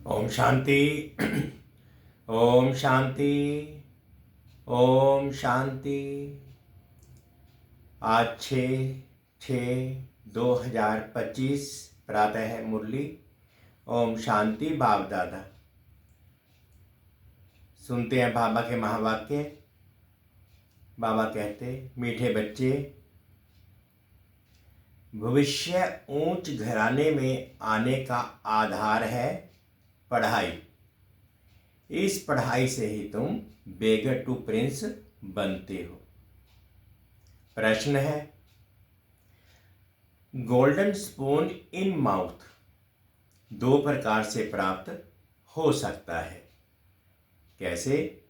ओम शांति। ओम शांति। ओम शांति। आज 6/6/2025 प्रातः है मुरली। ओम शांति। बाप दादा सुनते हैं बाबा के महावाक्य। बाबा कहते, मीठे बच्चे, भविष्य ऊंच घराने में आने का आधार है पढ़ाई। इस पढ़ाई से ही तुम बेगर टू प्रिंस बनते हो। प्रश्न है, गोल्डन स्पून इन माउथ दो प्रकार से प्राप्त हो सकता है। कैसे?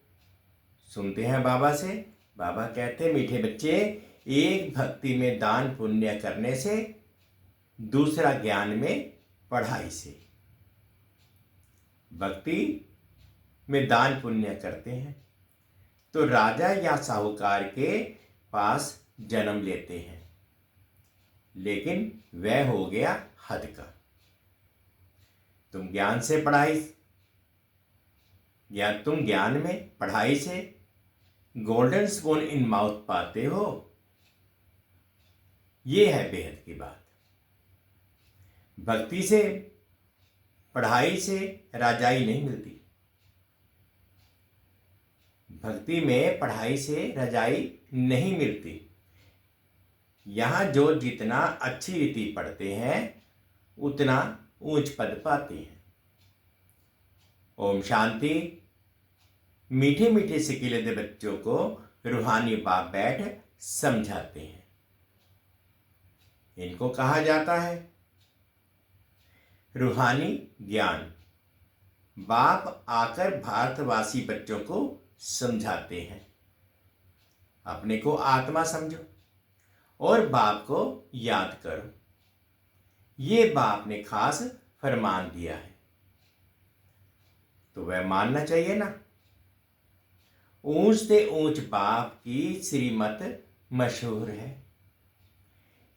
सुनते हैं बाबा से। बाबा कहते, मीठे बच्चे, एक भक्ति में दान पुण्य करने से, दूसरा ज्ञान में पढ़ाई से। भक्ति में दान पुण्य करते हैं तो राजा या साहूकार के पास जन्म लेते हैं, लेकिन वह हो गया हद का। तुम ज्ञान से पढ़ाई या तुम ज्ञान में पढ़ाई से गोल्डन स्पून इन माउथ पाते हो। ये है बेहद की बात। भक्ति से, पढ़ाई से राजाई नहीं मिलती। भक्ति में पढ़ाई से रजाई नहीं मिलती। यहां जो जितना अच्छी रीति पढ़ते हैं उतना ऊंच पद पाते हैं। ओम शांति। मीठे मीठे सिकिलते बच्चों को रूहानी बाप बैठ समझाते हैं। इनको कहा जाता है रूहानी ज्ञान। बाप आकर भारतवासी बच्चों को समझाते हैं, अपने को आत्मा समझो और बाप को याद करो। ये बाप ने खास फरमान दिया है तो वह मानना चाहिए ना। ऊंच से ऊंच बाप की श्रीमत मशहूर है।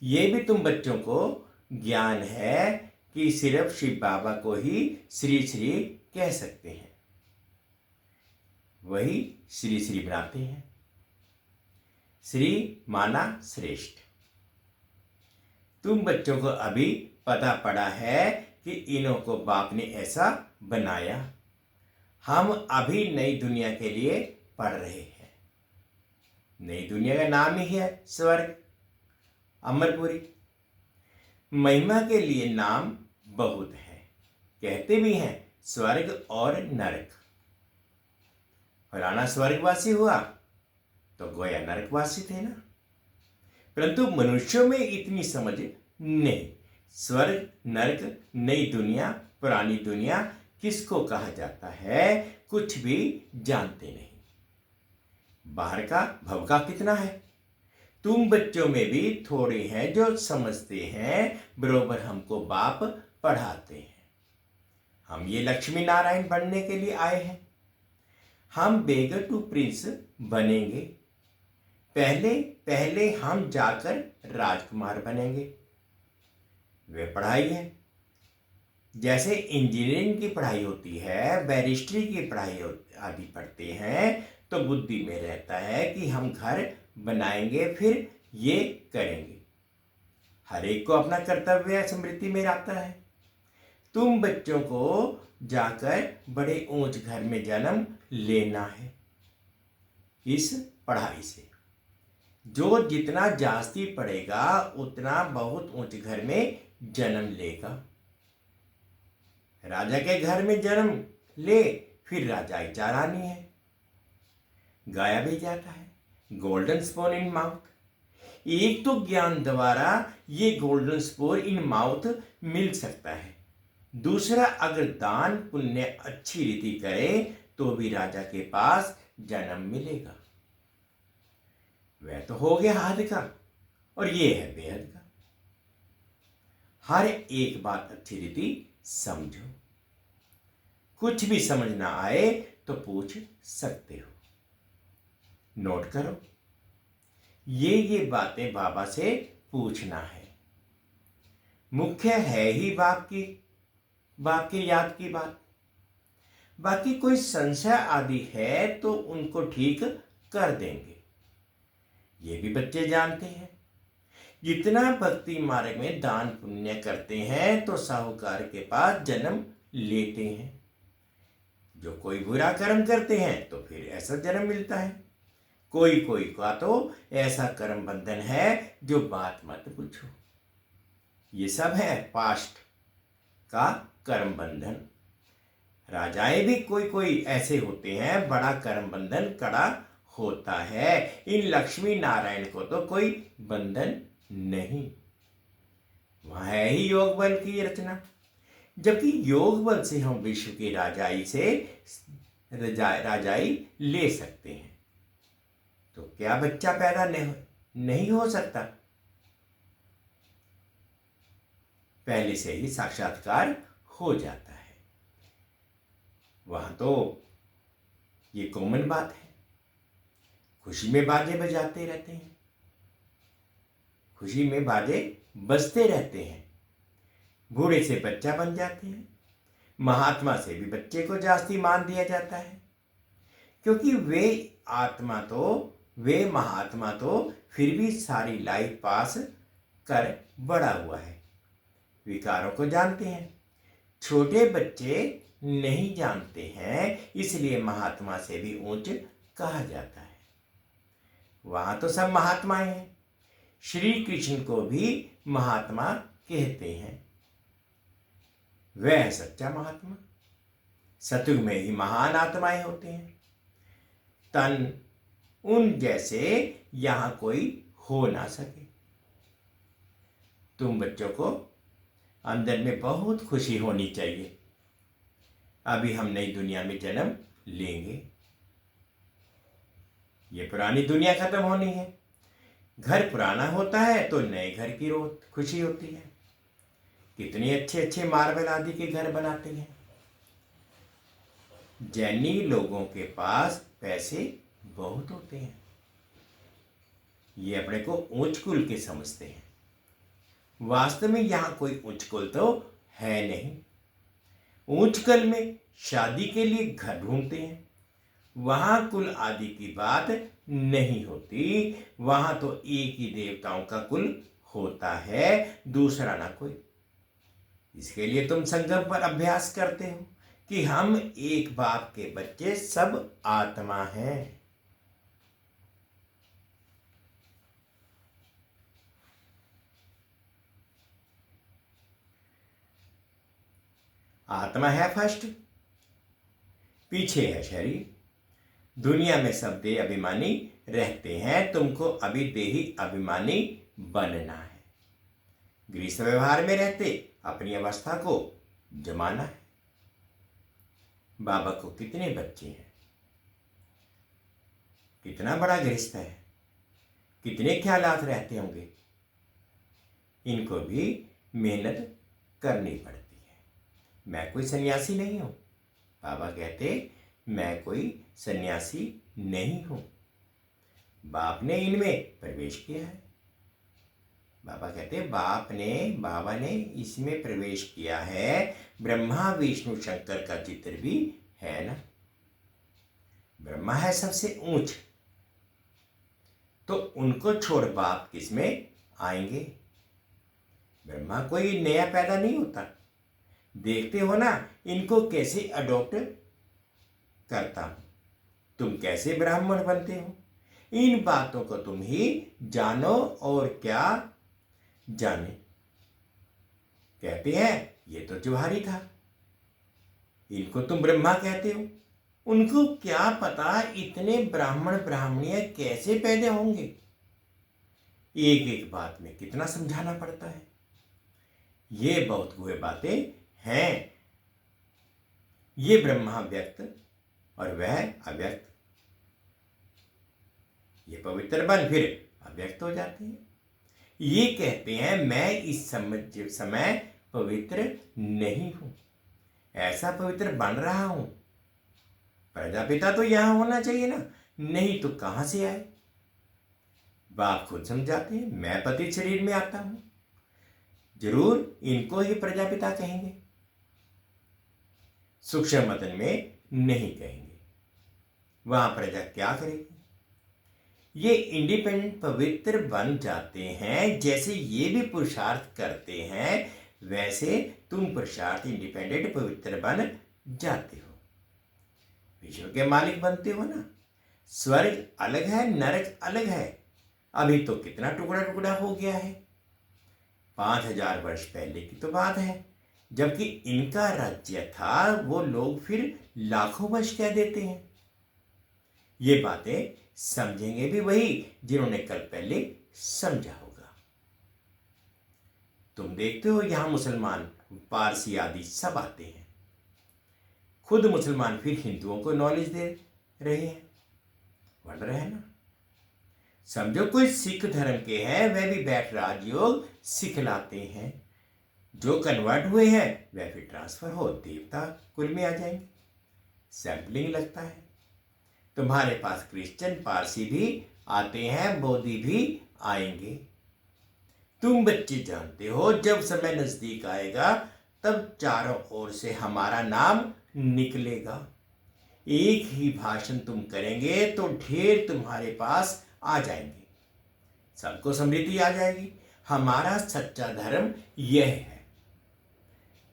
ये भी तुम बच्चों को ज्ञान है कि सिर्फ शिव बाबा को ही श्री श्री कह सकते हैं, वही श्री श्री बनाते हैं। श्री माना श्रेष्ठ। तुम बच्चों को अभी पता पड़ा है कि इन्हों को बाप ने ऐसा बनाया। हम अभी नई दुनिया के लिए पढ़ रहे हैं। नई दुनिया का नाम ही है स्वर्ग, अमरपुरी। महिमा के लिए नाम बहुत है। कहते भी हैं स्वर्ग और नरक। फलाना स्वर्गवासी हुआ तो गोया नरकवासी थे ना। परंतु मनुष्यों में इतनी समझ नहीं। स्वर्ग, नरक, नई दुनिया, पुरानी दुनिया किसको कहा जाता है कुछ भी जानते नहीं। बाहर का भव का कितना है। तुम बच्चों में भी थोड़े हैं जो समझते हैं। बरोबर हमको बाप पढ़ाते हैं। हम ये लक्ष्मी नारायण बनने के लिए आए हैं। हम बेगर टू प्रिंस बनेंगे। पहले हम जाकर राजकुमार बनेंगे। वे पढ़ाई है। जैसे इंजीनियरिंग की पढ़ाई होती है, बैरिस्ट्री की पढ़ाई आदि पढ़ते हैं तो बुद्धि में रहता है कि हम घर बनाएंगे, फिर ये करेंगे। हर एक को अपना कर्तव्य स्मृति में रहता है। तुम बच्चों को जाकर बड़े ऊंच घर में जन्म लेना है इस पढ़ाई से। जो जितना जास्ती पढ़ेगा उतना बहुत ऊंच घर में जन्म लेगा। राजा के घर में जन्म ले, फिर राजाई चारानी है। गाया भी जाता है गोल्डन स्पून इन माउथ। एक तो ज्ञान द्वारा ये गोल्डन स्पून इन माउथ मिल सकता है। दूसरा, अगर दान पुण्य अच्छी रीति करे तो भी राजा के पास जन्म मिलेगा। वह तो हो गया हद का और ये है बेहद का। हर एक बात अच्छी रीति समझो। कुछ भी समझ ना आए तो पूछ सकते हो। नोट करो, ये बातें बाबा से पूछना है। मुख्य है ही बाप की याद की बात। बाकी कोई संशय आदि है तो उनको ठीक कर देंगे। ये भी बच्चे जानते हैं। जितना भक्ति मार्ग में दान पुण्य करते हैं तो साहूकार के पास जन्म लेते हैं। जो कोई बुरा कर्म करते हैं तो फिर ऐसा जन्म मिलता है। कोई कोई का तो ऐसा कर्म बंधन है जो बात मत पूछो। ये सब है पास्ट का कर्म बंधन। राजाएं भी कोई कोई ऐसे होते हैं, बड़ा कर्म बंधन कड़ा होता है। इन लक्ष्मी नारायण को तो कोई बंधन नहीं, वह है ही योग बल की रचना। जबकि योग बल से हम विश्व की राजाई ले सकते हैं। तो क्या बच्चा पैदा नहीं हो सकता? पहले से ही साक्षात्कार हो जाता है। वहां तो ये कॉमन बात है। खुशी में बाजे बजाते रहते हैं, खुशी में बाजे बजते रहते हैं। बूढ़े से बच्चा बन जाते हैं। महात्मा से भी बच्चे को जास्ती मान दिया जाता है, क्योंकि वे महात्मा तो फिर भी सारी लाइफ पास कर बड़ा हुआ है, विकारों को जानते हैं। छोटे बच्चे नहीं जानते हैं, इसलिए महात्मा से भी ऊंच कहा जाता है। वहां तो सब महात्माएं हैं। श्री कृष्ण को भी महात्मा कहते हैं। वह सच्चा महात्मा। सतयुग में ही महान आत्माएं होते हैं। तन उन जैसे यहां कोई हो ना सके। तुम बच्चों को अंदर में बहुत खुशी होनी चाहिए। अभी हम नई दुनिया में जन्म लेंगे। ये पुरानी दुनिया खत्म होनी है। घर पुराना होता है तो नए घर की खुशी होती है। कितने अच्छे अच्छे मार्बल आदि के घर बनाते हैं। जैनी लोगों के पास पैसे बहुत होते हैं। ये अपने को उच्च कुल के समझते हैं। वास्तव में यहां कोई उच्च कुल तो है नहीं। उच्च कुल में शादी के लिए घर ढूंढते हैं। वहां कुल आदि की बात नहीं होती। वहां तो एक ही देवताओं का कुल होता है, दूसरा ना कोई। इसके लिए तुम संगम पर अभ्यास करते हो कि हम एक बाप के बच्चे सब आत्मा हैं। आत्मा है फर्स्ट, पीछे है शरीर। दुनिया में सब देह अभिमानी रहते हैं। तुमको अभी देही अभिमानी बनना है। गृहस्थ व्यवहार में रहते अपनी अवस्था को जमाना है। बाबा को कितने बच्चे हैं, कितना बड़ा गृहस्थ है, कितने ख्यालात रहते होंगे। इनको भी मेहनत करनी पड़ती है। मैं कोई सन्यासी नहीं हूं। बाबा कहते मैं कोई सन्यासी नहीं हूं। बाप ने इनमें प्रवेश किया है। बाबा कहते बाबा ने इसमें प्रवेश किया है। ब्रह्मा विष्णु शंकर का चित्र भी है ना। ब्रह्मा है सबसे ऊंच, तो उनको छोड़ बाप किसमें आएंगे। ब्रह्मा कोई नया पैदा नहीं होता। देखते हो ना इनको कैसे अडॉप्ट करता हूं। तुम कैसे ब्राह्मण बनते हो, इन बातों को तुम ही जानो और क्या जाने। कहते हैं ये तो जुहारी था, इनको तुम ब्रह्मा कहते हो। उनको क्या पता इतने ब्राह्मण ब्राह्मणियां कैसे पैदा होंगे। एक एक बात में कितना समझाना पड़ता है। ये बहुत गुहे बातें हैं। ये ब्रह्मा व्यक्त और वह अव्यक्त। ये पवित्र बन फिर अव्यक्त हो जाते हैं। ये कहते हैं मैं इस समय पवित्र नहीं हूं, ऐसा पवित्र बन रहा हूं। प्रजापिता तो यहां होना चाहिए ना, नहीं तो कहां से आए। बाप खुद समझाते हैं मैं पतित शरीर में आता हूं। जरूर इनको ही प्रजापिता कहेंगे। सूक्ष्म मतन में नहीं कहेंगे। वहां प्रजा क्या करेगी? ये इंडिपेंडेंट पवित्र बन जाते हैं। जैसे ये भी पुरुषार्थ करते हैं वैसे तुम पुरुषार्थ इंडिपेंडेंट पवित्र बन जाते हो, विश्व के मालिक बनते हो ना। स्वर्ग अलग है, नरक अलग है। अभी तो कितना टुकड़ा टुकड़ा हो गया है। 5000 वर्ष पहले की तो बात है, जबकि इनका राज्य था। वो लोग फिर लाखों वर्ष कह देते हैं। ये बातें समझेंगे भी वही जिन्होंने कल पहले समझा होगा। तुम देखते हो यहां मुसलमान, पारसी आदि सब आते हैं। खुद मुसलमान फिर हिंदुओं को नॉलेज दे रहे हैं, बढ़ रहे हैं ना। समझो कोई सिख धर्म के हैं, वह भी बैठ राजयोग सिखलाते हैं। जो कन्वर्ट हुए हैं वह फिर ट्रांसफर हो देवता कुल में आ जाएंगे। सैंपलिंग लगता है। तुम्हारे पास क्रिश्चियन पारसी भी आते हैं, बोधी भी आएंगे। तुम बच्चे जानते हो जब समय नजदीक आएगा तब चारों ओर से हमारा नाम निकलेगा। एक ही भाषण तुम करेंगे तो ढेर तुम्हारे पास आ जाएंगे, सबको समृद्धि आ जाएगी। हमारा सच्चा धर्म यह है।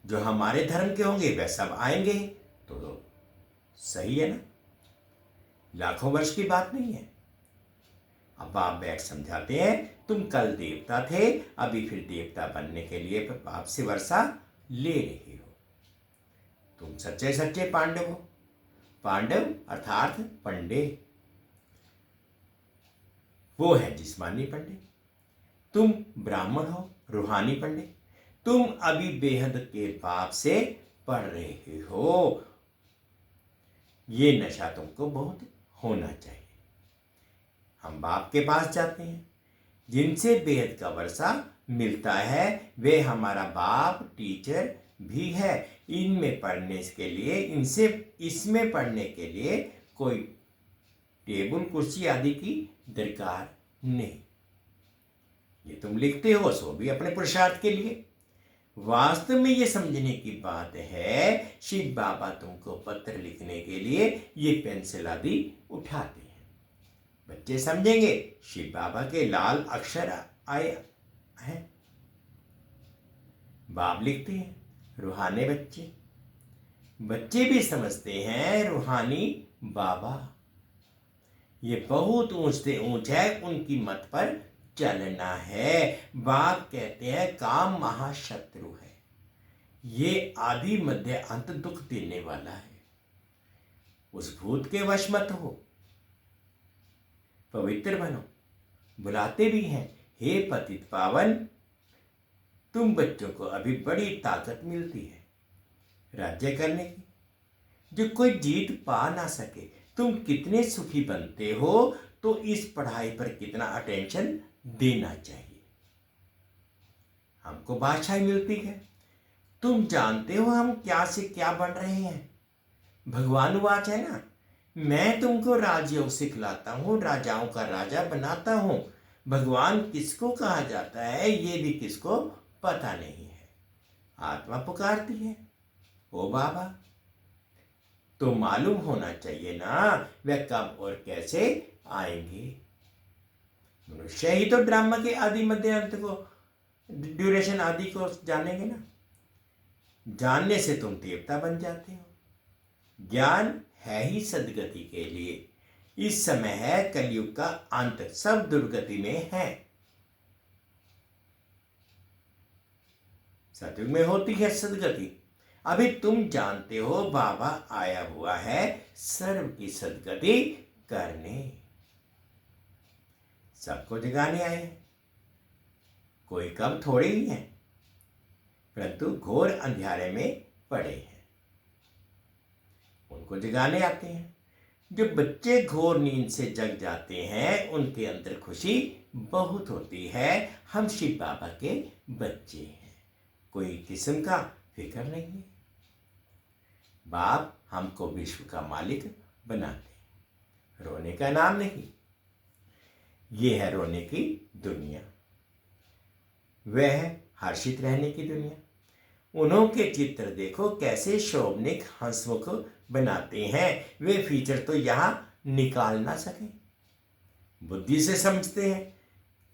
जो हमारे धर्म के होंगे वह सब आएंगे तो सही है ना। लाखों वर्ष की बात नहीं है। अब आप बैठ समझाते हैं तुम कल देवता थे, अभी फिर देवता बनने के लिए बाप से वर्षा ले रहे हो। तुम सच्चे सच्चे पांडव हो। पांडव अर्थात पंडे, वो है जिस्मानी पंडे। तुम ब्राह्मण हो, रूहानी पंडे। तुम अभी बेहद के बाप से पढ़ रहे हो। ये नशा तुमको बहुत होना चाहिए। हम बाप के पास जाते हैं, जिनसे बेहद का वर्षा मिलता है। वे हमारा बाप टीचर भी है। इनमें पढ़ने के लिए, इनसे इसमें पढ़ने के लिए कोई टेबल कुर्सी आदि की दरकार नहीं। ये तुम लिखते हो सो भी अपने पुरुषार्थ के लिए। वास्तव में ये समझने की बात है, शिव बाबा तुमको पत्र लिखने के लिए ये पेंसिल आदि उठाते हैं। बच्चे समझेंगे शिव बाबा के लाल अक्षर आए हैं। बाप लिखते हैं, रूहानी बच्चे। बच्चे भी समझते हैं रूहानी बाबा। ये बहुत ऊंच से ऊंच है, उनकी मत पर चलना है। बाप कहते हैं काम महाशत्रु है, ये आदि मध्य अंत दुख देने वाला है। उस भूत के वश मत हो, पवित्र बनो। बुलाते भी हैं, हे पतित पावन। तुम बच्चों को अभी बड़ी ताकत मिलती है राज्य करने की, जो कोई जीत पा ना सके। तुम कितने सुखी बनते हो तो इस पढ़ाई पर कितना अटेंशन देना चाहिए। हमको बादशाही मिलती है। तुम जानते हो हम क्या से क्या बन रहे हैं। भगवान वाच है ना, मैं तुमको राजयोग सिखलाता हूं, राजाओं का राजा बनाता हूं। भगवान किसको कहा जाता है ये भी किसको पता नहीं है। आत्मा पुकारती है, ओ बाबा। तो मालूम होना चाहिए ना वह कब और कैसे आएंगे। मनुष्य ही तो ड्रामा के आदि मध्य अंत को, ड्यूरेशन आदि को जानेंगे ना। जानने से तुम देवता बन जाते हो। ज्ञान है ही सदगति के लिए। इस समय है कलयुग का अंत, सब दुर्गति में है। सतयुग में होती है सदगति। अभी तुम जानते हो बाबा आया हुआ है सर्व की सदगति करने। सबको जगाने आए हैं। कोई कब थोड़े ही हैं, परंतु घोर अंधेरे में पड़े हैं, उनको जगाने आते हैं। जो बच्चे घोर नींद से जग जाते हैं उनके अंदर खुशी बहुत होती है। हम शिव बाबा के बच्चे हैं, कोई किस्म का फिक्र नहीं है। बाप हमको विश्व का मालिक बनाते, रोने का नाम नहीं। ये है रोने की दुनिया, वह है हर्षित रहने की दुनिया। उन्हों के चित्र देखो कैसे शोभनिक हंसमुख बनाते हैं। वे फीचर तो यहाँ निकाल ना सके, बुद्धि से समझते हैं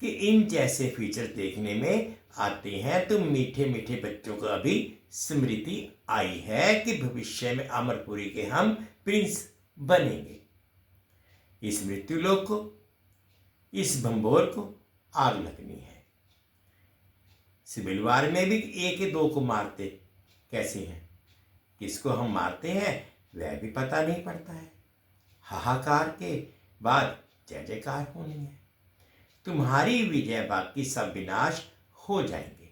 कि इन जैसे फीचर देखने में आते हैं। तो मीठे मीठे बच्चों को अभी स्मृति आई है कि भविष्य में अमरपुरी के हम प्रिंस बनेंगे। इस मृत्युलोक को, इस भंबोर को आग लगनी है। सिविल वार में भी एक दो को मारते कैसे हैं, किसको हम मारते हैं वह भी पता नहीं पड़ता है। हाहाकार के बाद जय जयकार होनी है। तुम्हारी विजय बाकी सब विनाश हो जाएंगे।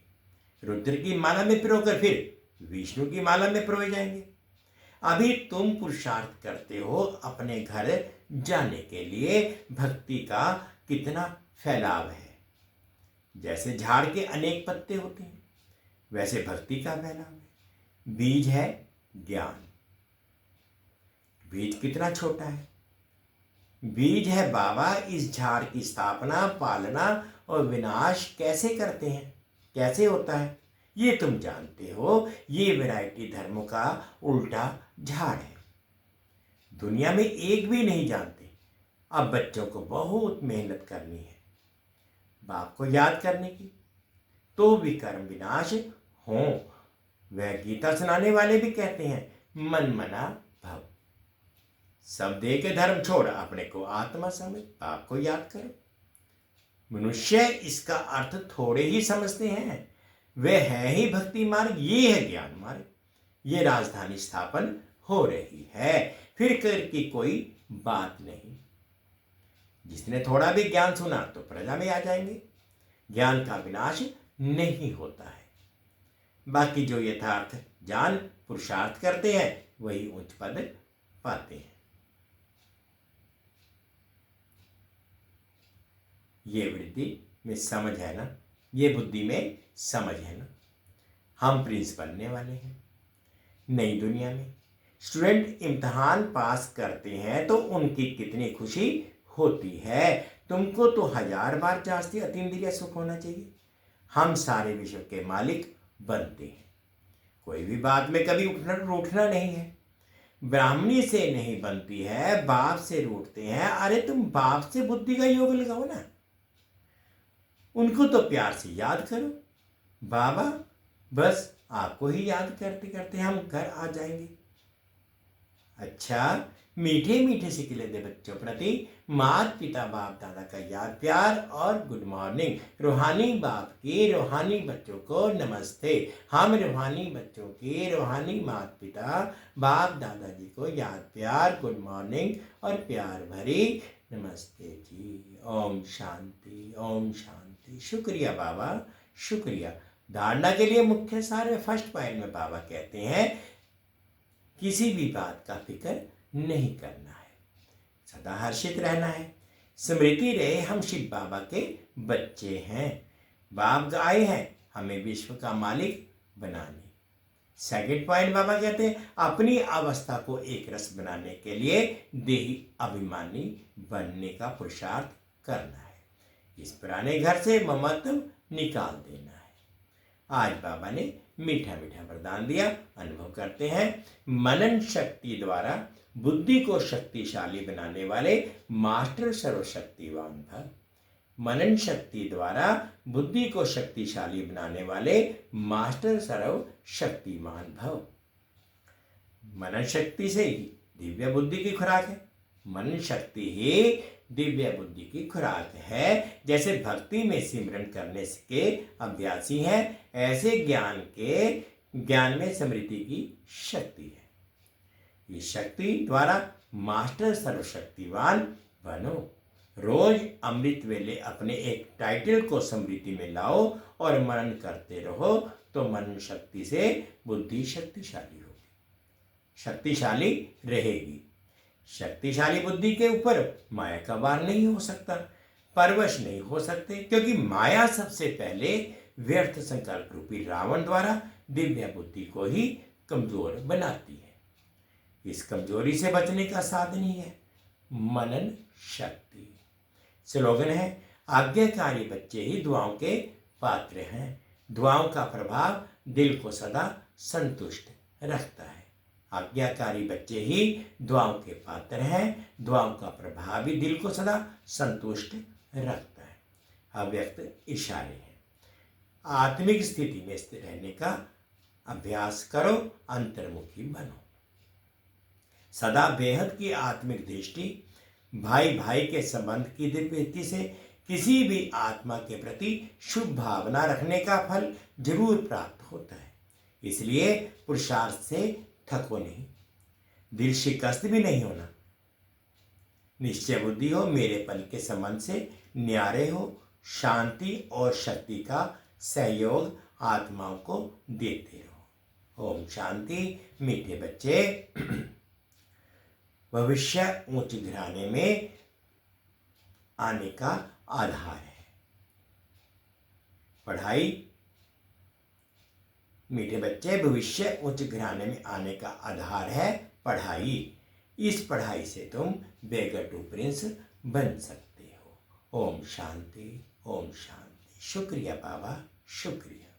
रुद्र की माला में पिरोकर फिर विष्णु की माला में पिरोए जाएंगे। अभी तुम पुरुषार्थ करते हो अपने घर जाने के लिए। भक्ति का कितना फैलाव है। जैसे झाड़ के अनेक पत्ते होते हैं वैसे भक्ति का फैलाव है। बीज है ज्ञान। बीज कितना छोटा है। बीज है बाबा। इस झाड़ की स्थापना, पालना और विनाश कैसे करते हैं, कैसे होता है ये तुम जानते हो। ये वैरायटी धर्मों का उल्टा झाड़ है। दुनिया में एक भी नहीं जानते। अब बच्चों को बहुत मेहनत करनी है बाप को याद करने की, तो विकर्म विनाश हो। वह गीता सुनाने वाले भी कहते हैं मन मना भव। सब दे के धर्म छोड़ अपने को आत्मा समझ बाप को याद करो। मनुष्य इसका अर्थ थोड़े ही समझते हैं। वह है ही भक्ति मार्ग, ये है ज्ञान मार्ग। ये राजधानी स्थापन हो रही है। फिर कर की कोई बात नहीं। जिसने थोड़ा भी ज्ञान सुना तो प्रजा में आ जाएंगे। ज्ञान का विनाश नहीं होता है। बाकी जो यथार्थ जान पुरुषार्थ करते हैं वही उच्च पद पाते हैं। ये वृद्धि में समझ है ना, ये बुद्धि में समझ है ना। हम प्रिंस बनने वाले हैं नई दुनिया में। स्टूडेंट इम्तिहान पास करते हैं तो उनकी कितनी खुशी होती है। तुमको तो 1000 बार जास्ती अतीन्द्रिय सुख होना चाहिए। हम सारे विश्व के मालिक बनते हैं। कोई भी बात में कभी उठना रूठना नहीं है। ब्राह्मणी से नहीं बनती है, बाप से रूठते हैं। अरे तुम बाप से बुद्धि का योग लगाओ ना। उनको तो प्यार से याद करो। बाबा बस आपको ही याद करते करते हम घर आ जाएंगे। अच्छा, मीठे मीठे सिखले दे बच्चों प्रति माता पिता बाप दादा का याद प्यार और गुड मॉर्निंग। रूहानी बाप के रूहानी बच्चों को नमस्ते। हम रूहानी बच्चों के रूहानी माता पिता बाप दादाजी को याद प्यार, गुड मॉर्निंग और प्यार भरी नमस्ते जी। ओम शांति, ओम शांति। शुक्रिया बाबा, शुक्रिया। धारणा के लिए मुख्य सार फर्स्ट पॉइंट में बाबा कहते हैं किसी भी बात का फिक्र नहीं करना है, सदा हर्षित रहना है। स्मृति रहे हम शिव बाबा के बच्चे हैं। बाप आए हैं हमें विश्व का मालिक बनाने। सेकंड पॉइंट बाबा कहते हैं अपनी अवस्था को एक रस बनाने के लिए देही अभिमानी बनने का पुरुषार्थ करना है। इस पुराने घर से ममत्व निकाल देना है। आज बाबा ने मीठा मीठा वरदान दिया, अनुभव करते हैं। मनन शक्ति द्वारा बुद्धि को शक्तिशाली बनाने वाले मास्टर सर्वशक्तिवान भव। मनन शक्ति द्वारा बुद्धि को शक्तिशाली बनाने वाले मास्टर सर्वशक्तिमान भव। मनन शक्ति से ही दिव्य बुद्धि की खुराक है। मनन शक्ति ही दिव्य बुद्धि की खुराक है। जैसे भक्ति में सिमरन करने के अभ्यासी हैं, ऐसे ज्ञान में स्मृति की शक्ति है। इस शक्ति द्वारा मास्टर सर्वशक्तिवान बनो। रोज अमृत वेले अपने एक टाइटल को स्मृति में लाओ और मनन करते रहो तो मनन शक्ति से बुद्धि शक्तिशाली होगी, शक्तिशाली रहेगी। शक्तिशाली बुद्धि के ऊपर माया का वार नहीं हो सकता, परवश नहीं हो सकते, क्योंकि माया सबसे पहले व्यर्थ संकल्प रूपी रावण द्वारा दिव्य बुद्धि को ही कमजोर बनाती है। इस कमजोरी से बचने का साधन ही है मनन शक्ति। स्लोगन है आज्ञाकारी बच्चे ही दुआओं के पात्र हैं। दुआओं का प्रभाव दिल को सदा संतुष्ट रखता है। आज्ञाकारी बच्चे ही दुआओं के पात्र हैं। दुआओं का प्रभाव भी दिल को सदा संतुष्ट रखता है। अव्यक्त इशारे हैं। आत्मिक स्थिति में स्थिर रहने का अभ्यास करो, अंतर्मुखी बनो। सदा बेहद की आत्मिक दृष्टि, भाई भाई के संबंध की दिव्यति से किसी भी आत्मा के प्रति शुभ भावना रखने का फल जरूर प्राप्त होता है। इसलिए पुरुषार्थ से थको नहीं, दिल शिकस्त भी नहीं होना। निश्चय बुद्धि हो, मेरेपन के संबंध से न्यारे हो, शांति और शक्ति का सहयोग आत्माओं को देते रहो। ओम शांति। मीठे बच्चे, भविष्य उच्च घराने में आने का आधार है पढ़ाई। मीठे बच्चे, भविष्य उच्च घराने में आने का आधार है पढ़ाई। इस पढ़ाई से तुम बेगर टू प्रिंस बन सकते हो। ओम शांति, ओम शांति। शुक्रिया बाबा, शुक्रिया।